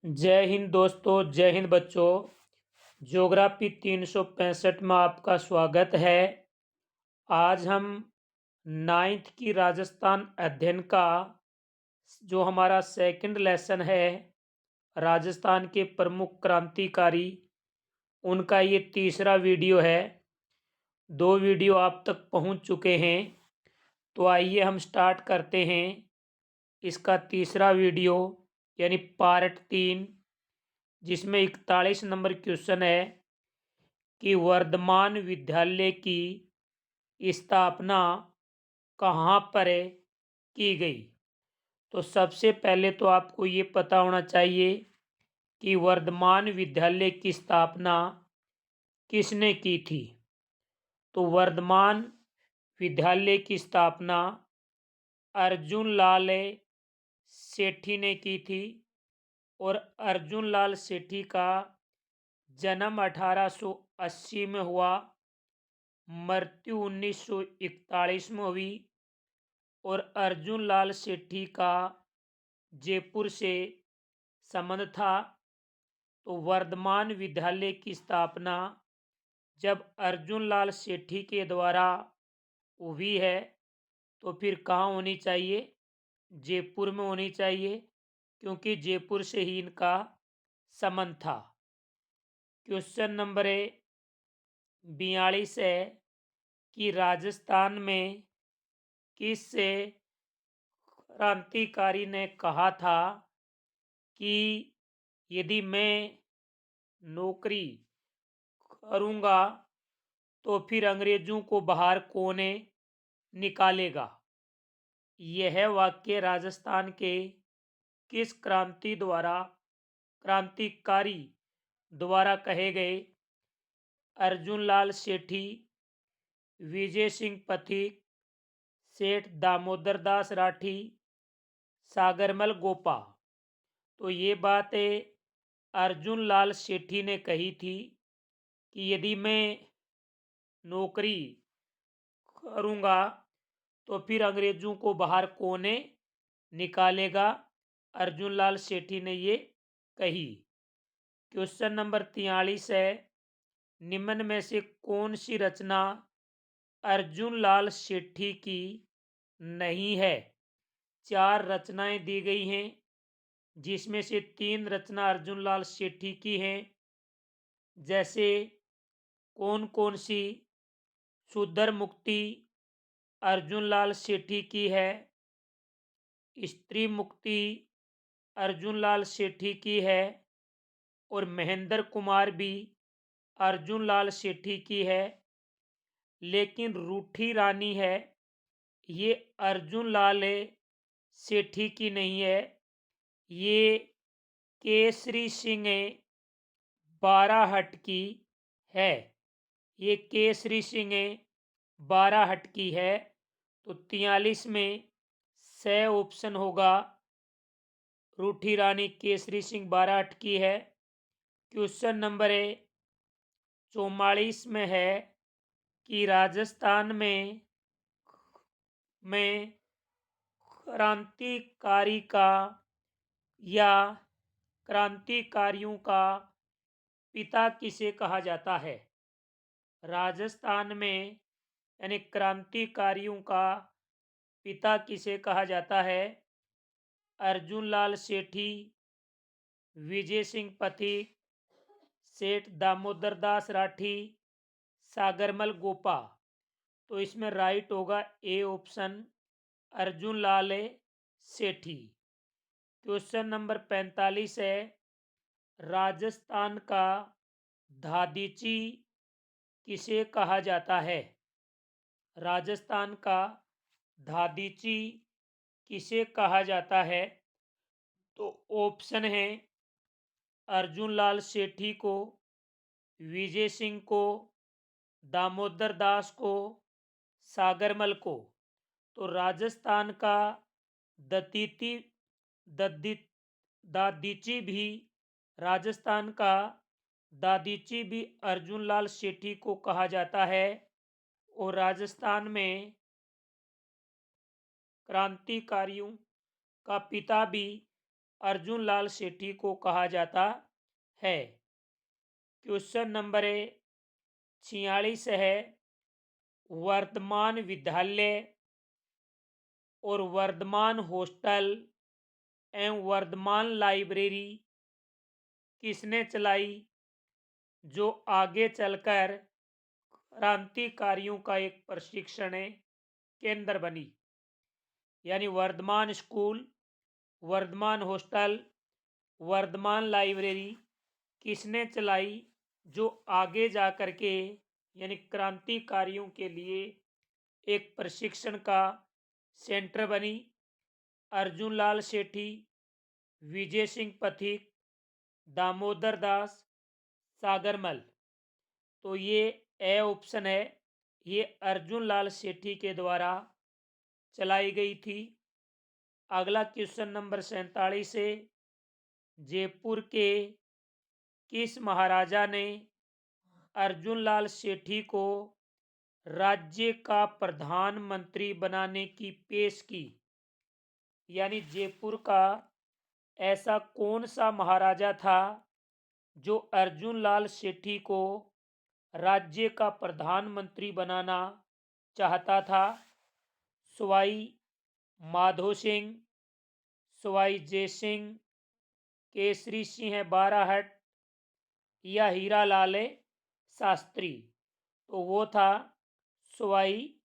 जय हिंद दोस्तों, जय हिंद बच्चों। ज्योग्राफी 365 में आपका स्वागत है। आज हम 9th की राजस्थान अध्ययन का जो हमारा सेकंड लेसन है, राजस्थान के प्रमुख क्रांतिकारी, उनका ये तीसरा वीडियो है। 2 वीडियो आप तक पहुंच चुके हैं। तो आइए हम स्टार्ट करते हैं इसका तीसरा वीडियो यानी पार्ट 3, जिसमें 41 नंबर क्वेश्चन है कि वर्धमान विद्यालय की स्थापना कहाँ पर की गई। तो सबसे पहले तो आपको ये पता होना चाहिए कि वर्धमान विद्यालय की स्थापना किसने की थी। तो वर्धमान विद्यालय की स्थापना अर्जुन लाल सेठी ने की थी और अर्जुन लाल सेठी का जन्म 1880 में हुआ, मृत्यु 1941 में हुई। और अर्जुन लाल सेठी का जयपुर से संबंध था। तो वर्धमान विद्यालय की स्थापना जब अर्जुन लाल सेठी के द्वारा हुई है तो फिर कहाँ होनी चाहिए? जयपुर में होनी चाहिए, क्योंकि जयपुर से ही इनका संबंध था। क्वेश्चन नंबर 42 है कि राजस्थान में किस क्रांतिकारी ने कहा था कि यदि मैं नौकरी करूँगा तो फिर अंग्रेजों को बाहर कौन निकालेगा। यह वाक्य राजस्थान के किस क्रांतिकारी द्वारा कहे गए? अर्जुन लाल सेठी, विजय सिंह पथिक, सेठ दामोदर दास राठी, सागरमल गोपा। तो ये बात अर्जुन लाल सेठी ने कही थी कि यदि मैं नौकरी करूँगा तो फिर अंग्रेजों को बाहर कौन निकालेगा। अर्जुन लाल सेठी ने ये कही। क्वेश्चन नंबर 43 है, निम्न में से कौन सी रचना अर्जुन लाल सेठी की नहीं है? 4 रचनाएं दी गई हैं, जिसमें से 3 रचना अर्जुन लाल सेठी की हैं। जैसे कौन कौन सी? शूद्र मुक्ति अर्जुन लाल सेठी की है, स्त्री मुक्ति अर्जुन लाल सेठी की है, और महेंद्र कुमार भी अर्जुन लाल सेठी की है। लेकिन रूठी रानी है, ये अर्जुन लाल सेठी की नहीं है, ये केसरी सिंह बाराहट की है। ये केसरी सिंह बाराहट की है। तो 43 में सही ऑप्शन होगा, रूठी रानी केसरी सिंह बाराहट की है। क्वेश्चन नंबर 44 में है कि राजस्थान में क्रांतिकारी का या क्रांतिकारियों का पिता किसे कहा जाता है? राजस्थान में यानी क्रांतिकारियों का पिता किसे कहा जाता है? अर्जुन लाल सेठी, विजय सिंह पथिक, सेठ दामोदर दास राठी, सागरमल गोपा। तो इसमें राइट होगा A option, Arjun Lal Sethi. Question number 45 है, राजस्थान का धादीची किसे कहा जाता है? राजस्थान का धादीची किसे कहा जाता है? तो ऑप्शन है अर्जुन लाल सेठी को, विजय सिंह को, दामोदर दास को, सागरमल को। तो राजस्थान का दतीती दद्दी दादीची भी राजस्थान का दादीची भी अर्जुन लाल सेठी को कहा जाता है। और राजस्थान में क्रांतिकारियों का पिता भी अर्जुन लाल सेठी को कहा जाता है। क्वेश्चन नंबर 46 है, वर्धमान विद्यालय और वर्धमान हॉस्टल एवं वर्धमान लाइब्रेरी किसने चलाई, जो आगे चलकर क्रांतिकारियों का एक प्रशिक्षण केंद्र बनी। यानी Vardhaman school, Vardhaman hostel, Vardhaman library किसने चलाई, जो आगे जा कर के यानी क्रांतिकारियों के लिए एक प्रशिक्षण का सेंटर बनी। अर्जुन लाल सेठी, विजय सिंह पथिक, दामोदर दास, सागरमल। तो ये ए ऑप्शन है, ये अर्जुन लाल सेठी के द्वारा चलाई गई थी। अगला क्वेश्चन नंबर 47 है, जयपुर के किस महाराजा ने अर्जुन लाल सेठी को राज्य का प्रधानमंत्री बनाने की पेश की। यानी जयपुर का ऐसा कौन सा महाराजा था जो अर्जुन लाल सेठी को राज्य का प्रधानमंत्री बनाना चाहता था। सवाई माधो सिंह, सवाई जय सिंह, केसरी सिंह बाराहट या हीरालाल शास्त्री। तो वो था सवाई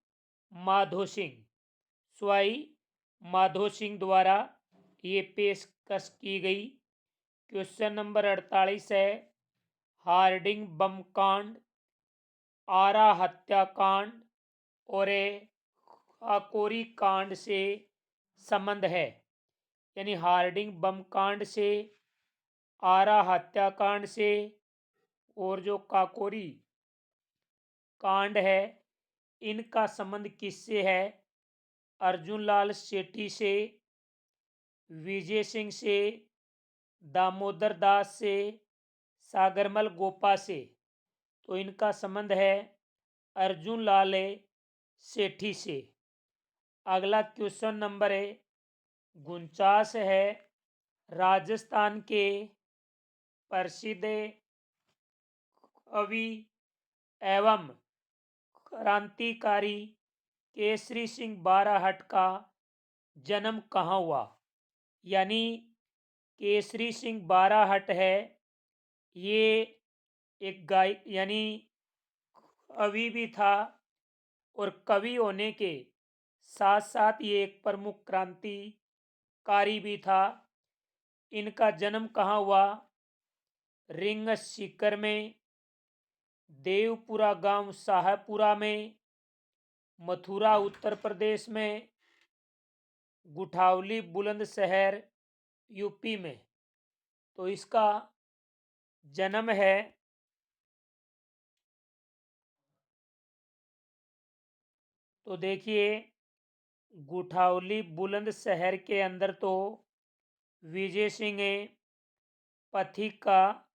माधो सिंह। सवाई माधो सिंह द्वारा ये पेशकश की गई। क्वेश्चन नंबर 48 है, हार्डिंग बम कांड, आरा हत्याकांड और काकोरी कांड से संबंध है। यानी हार्डिंग बम कांड से, आरा हत्याकांड से और जो काकोरी कांड है, इनका संबंध किससे है? अर्जुन लाल सेठी से, विजय सिंह से, दामोदर दास से, सागरमल गोपा से। तो इनका संबंध है अर्जुन लाल सेठी से। अगला क्वेश्चन नंबर 49 है, राजस्थान के प्रसिद्ध कवि एवं क्रांतिकारी केसरी सिंह बाराहट का जन्म कहाँ हुआ। यानी केसरी सिंह बाराहट है, ये एक गायक यानी कवि भी था और कवि होने के साथ साथ ये एक प्रमुख क्रांतिकारी भी था। इनका जन्म कहाँ हुआ? रिंग सीकर में, देवपुरा गांव शाहपुरा में, मथुरा उत्तर प्रदेश में, गुठावली बुलंदशहर यूपी में। तो इसका जन्म है तो देखिए, गुठावली बुलंदशहर के अंदर तो विजय सिंह पथिक का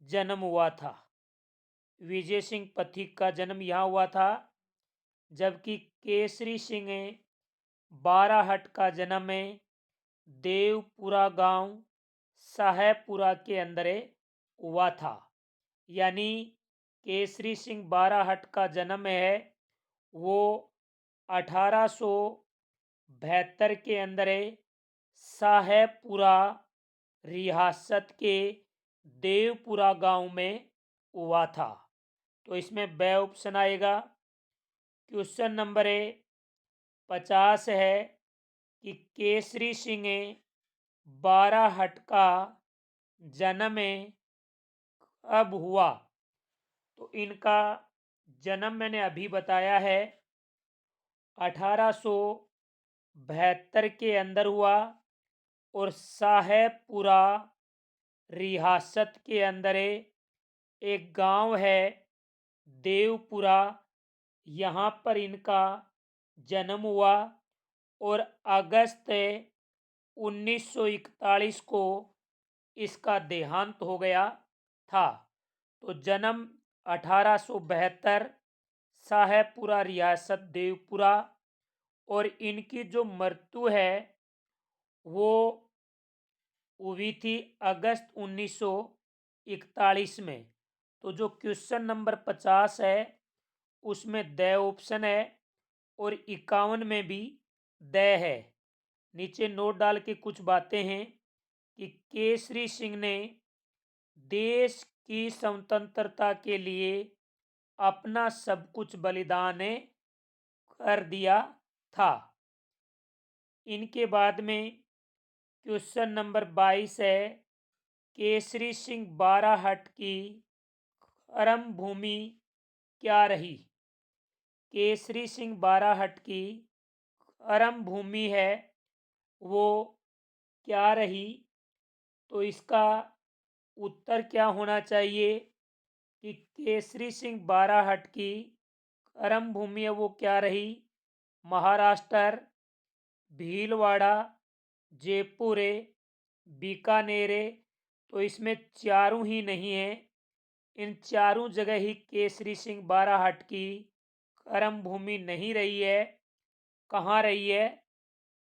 जन्म हुआ था। विजय सिंह पथिक का जन्म यहाँ हुआ था, जबकि केसरी सिंह बाराहट का जन्म देवपुरा गांव शाहपुरा के अंदर हुआ था। यानी केसरी सिंह बाराहट का जन्म है वो 1872 के अंदर शाहपुरा रियासत के देवपुरा गांव में हुआ था। तो इसमें बे ऑप्शन आएगा। क्वेश्चन नंबर 50 है कि केसरी सिंह बाराहट का जन्म कब हुआ। तो इनका जन्म मैंने अभी बताया है 1872 के अंदर हुआ और शाहपुरा रियासत के अंदर एक गांव है देवपुरा, यहाँ पर इनका जन्म हुआ और अगस्त 1941 को इसका देहांत हो गया था। तो जन्म 1872, शाहपुरा रियासत देवपुरा, और इनकी जो मृत्यु है वो हुई थी अगस्त 1941 में। तो जो क्वेश्चन नंबर 50 है उसमें द ऑप्शन है और 51 में भी द है। नीचे नोट डाल के कुछ बातें हैं कि केसरी सिंह ने देश की स्वतंत्रता के लिए अपना सब कुछ बलिदान कर दिया था। इनके बाद में क्वेश्चन नंबर 22 है, केसरी सिंह बाराहट की कर्म भूमि क्या रही? केसरी सिंह बाराहट की कर्म भूमि है वो क्या रही? तो इसका उत्तर क्या होना चाहिए कि केसरी सिंह बाराहट की कर्म भूमि है वो क्या रही? महाराष्ट्र, भीलवाड़ा, जयपुर, बीकानेर। तो इसमें चारों ही नहीं है। इन चारों जगह ही केसरी सिंह बाराहट की कर्म भूमि नहीं रही है। कहाँ रही है?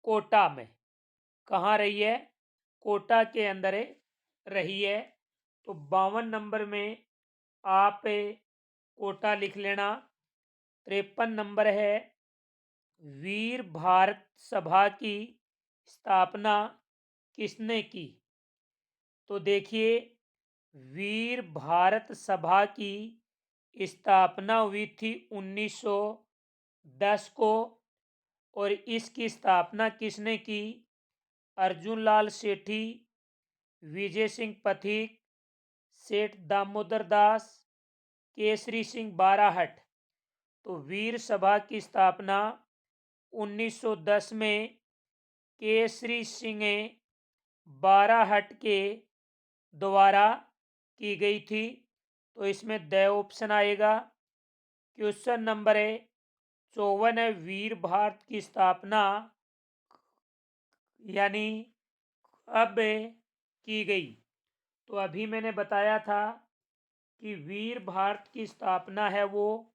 कोटा में। कहाँ रही है? कोटा के अंदर रही है। तो 52 नंबर में आप कोटा लिख लेना। 53 नंबर है, वीर भारत सभा की स्थापना किसने की? तो देखिए, वीर भारत सभा की स्थापना हुई थी 1910 को। और इसकी स्थापना किसने की? अर्जुन लाल सेठी, विजय सिंह पथिक, सेठ दामोदर दास, केसरी सिंह बाराहट। तो वीर सभा की स्थापना 1910 में केसरी सिंह बाराहट के द्वारा की गई थी। तो इसमें द ऑप्शन आएगा। क्वेश्चन नंबर 54 है, वीर भारत की स्थापना यानी अब की गई? तो अभी मैंने बताया था कि वीर भारत की स्थापना है वो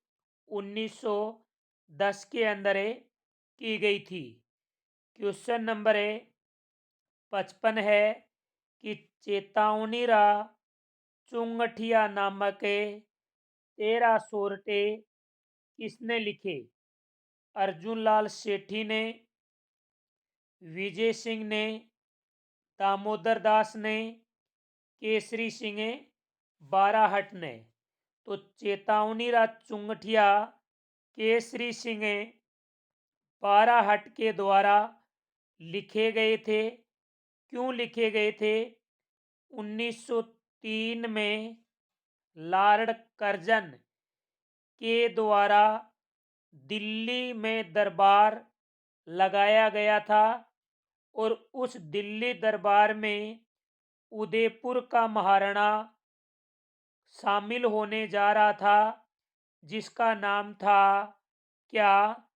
1910 के अंदर की गई थी। क्वेश्चन नंबर 55 है कि चेतावनी चुंगठिया नामक 13 सोरठे किसने लिखे? अर्जुन लाल सेठी ने, विजय सिंह ने, दामोदर दास ने, केसरी सिंह बाराहट ने। तो चेतावनी चुंगठिया केसरी सिंह बाराहट के द्वारा लिखे गए थे। क्यों लिखे गए थे? 1903 में लॉर्ड कर्जन के द्वारा दिल्ली में दरबार लगाया गया था और उस दिल्ली दरबार में उदयपुर का महाराणा शामिल होने जा रहा था जिसका नाम था क्या?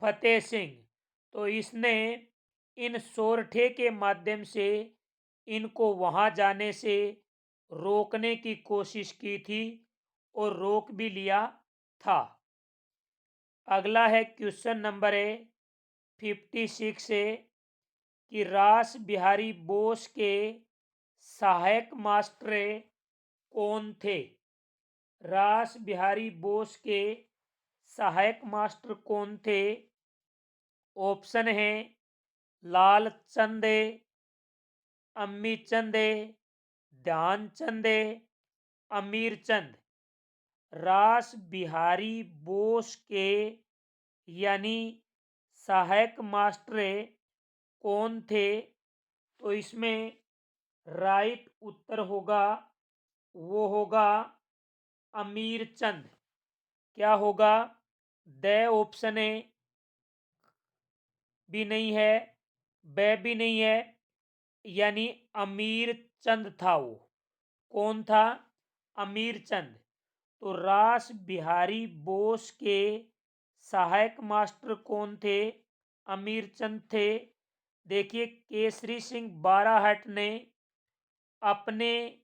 फतेह सिंह। तो इसने इन सोरठे के माध्यम से इनको वहां जाने से रोकने की कोशिश की थी और रोक भी लिया था। अगला है क्वेश्चन नंबर 56 है कि रास बिहारी बोस के सहायक मास्टर कौन थे? रास बिहारी बोस के सहायक मास्टर कौन थे? ऑप्शन है लालचंद, अम्मी चंद, ध्यानचंद, अमीर चंद। रास बिहारी बोस के यानी सहायक मास्टर कौन थे? तो इसमें राइट उत्तर होगा वो होगा अमीर चंद। क्या होगा? द ऑप्शन भी नहीं है, ब भी नहीं है, यानी अमीर चंद था वो। कौन था? अमीर चंद। तो रास बिहारी बोस के सहायक मास्टर कौन थे? अमीर चंद थे। देखिए, केसरी सिंह बाराहट ने अपने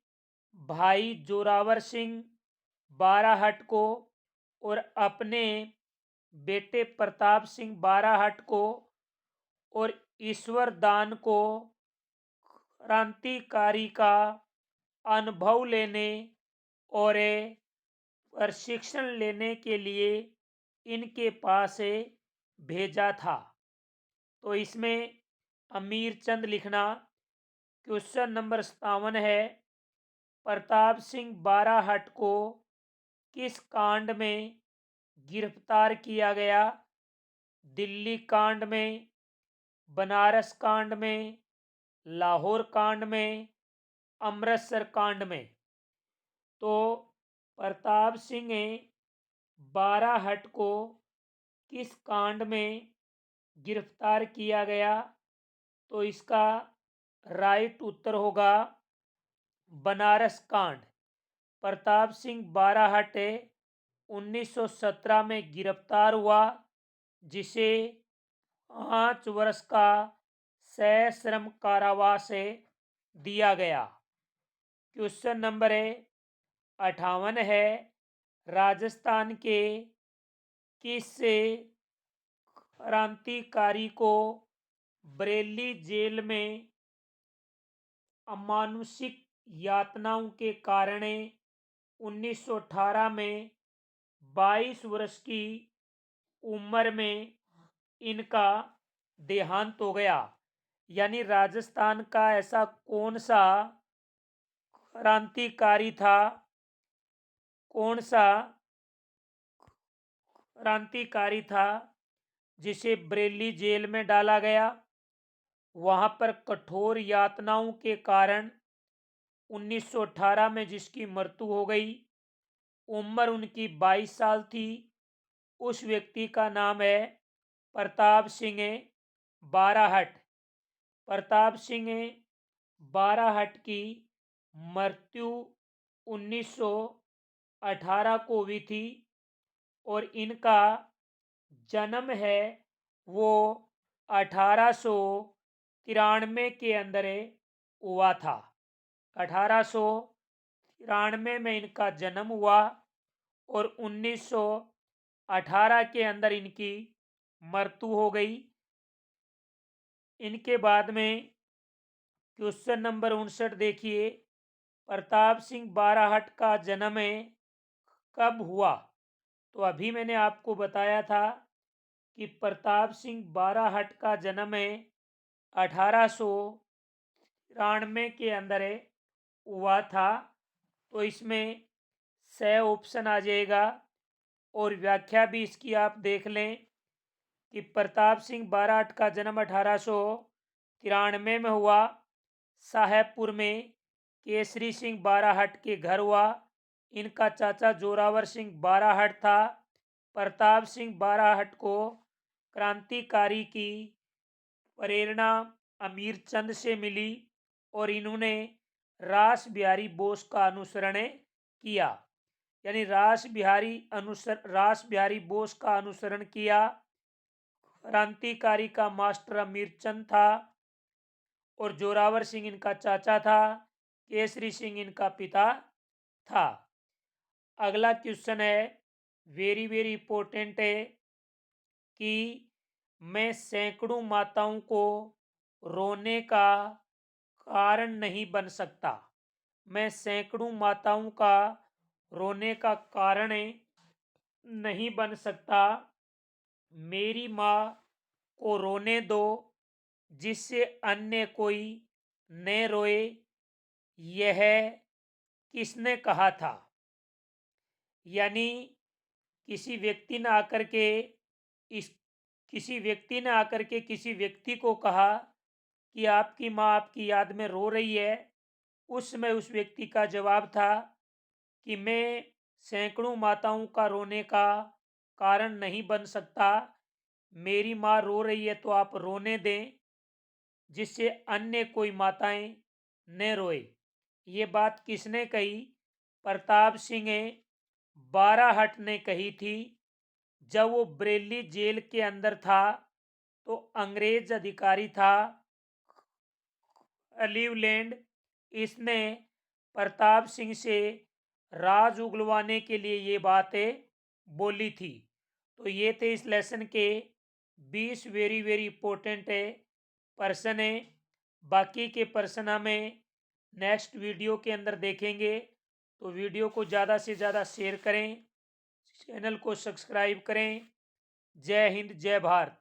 भाई जोरावर सिंह बाराहट को और अपने बेटे प्रताप सिंह बाराहट को और ईश्वर दान को क्रांतिकारी का अनुभव लेने और प्रशिक्षण लेने के लिए इनके पास भेजा था। तो इसमें अमीर चंद लिखना। क्वेश्चन नंबर 57 है, प्रताप सिंह बाराहट को किस कांड में गिरफ्तार किया गया? दिल्ली कांड में, बनारस कांड में, लाहौर कांड में, अमृतसर कांड में? तो प्रताप सिंह बाराहट को किस कांड में गिरफ्तार किया गया? तो इसका राइट उत्तर होगा बनारस कांड। प्रताप सिंह बाराहट 1917 में गिरफ्तार हुआ, जिसे 5 वर्ष का सश्रम कारावास दिया गया। क्वेश्चन नंबर 58 है, राजस्थान के किस क्रांतिकारी को बरेली जेल में अमानुषिक यातनाओं के कारण 1918 में 22 वर्ष की उम्र में इनका देहांत हो गया? यानी राजस्थान का ऐसा कौन सा क्रांतिकारी था, कौन सा क्रांतिकारी था जिसे बरेली जेल में डाला गया? वहां पर कठोर यातनाओं के कारण 1918 में जिसकी मृत्यु हो गई, उम्र उनकी 22 साल थी। उस व्यक्ति का नाम है प्रताप सिंह बाराहट। प्रताप सिंह बाराहट की मृत्यु 1918 को हुई थी और इनका जन्म है वो 1893 के अंदर हुआ था। 1893 में इनका जन्म हुआ और 1918 के अंदर इनकी मृत्यु हो गई। इनके बाद में क्वेश्चन नंबर 59 देखिए, प्रताप सिंह बाराहट का जन्म कब हुआ? तो अभी मैंने आपको बताया था कि प्रताप सिंह बाराहट का जन्म 1893 के अंदर हुआ था। तो इसमें स ऑप्शन आ जाएगा और व्याख्या भी इसकी आप देख लें कि प्रताप सिंह बाराहट का जन्म 1893 में हुआ। साहेबपुर में केसरी सिंह बाराहट के घर हुआ। इनका चाचा जोरावर सिंह बाराहट था। प्रताप सिंह बाराहट को क्रांतिकारी की प्रेरणा अमीर चंद से मिली और इन्होंने रास बिहारी बोस का अनुसरण किया। यानी रास बिहारी बोस का अनुसरण किया। क्रांतिकारी का मास्टर अमीर चंद था और जोरावर सिंह इनका चाचा था, केसरी सिंह इनका पिता था। अगला क्वेश्चन है, वेरी वेरी इंपॉर्टेंट है कि मैं सैकड़ों माताओं को रोने का कारण नहीं बन सकता। मैं सैकड़ों माताओं का रोने का कारण नहीं बन सकता। मेरी माँ को रोने दो जिससे अन्य कोई न रोए। यह किसने कहा था? यानी किसी व्यक्ति ने आकर के इस किसी व्यक्ति ने आकर के किसी व्यक्ति को कहा कि आपकी माँ आपकी याद में रो रही है। उस समय उस व्यक्ति का जवाब था कि मैं सैकड़ों माताओं का रोने का कारण नहीं बन सकता। मेरी माँ रो रही है तो आप रोने दें जिससे अन्य कोई माताएं न रोए। ये बात किसने कही? प्रताप सिंह बाराहट ने कही थी। जब वो बरेली जेल के अंदर था तो अंग्रेज अधिकारी था क्लीवलैंड। इसने प्रताप सिंह से राज उगलवाने के लिए ये बातें बोली थी। तो ये थे इस लेसन के 20 वेरी वेरी इंपॉर्टेंट पर्सन है। बाकी के प्रश्न हमें नेक्स्ट वीडियो के अंदर देखेंगे। तो वीडियो को ज़्यादा से ज़्यादा शेयर करें, चैनल को सब्सक्राइब करें। जय हिंद, जय भारत।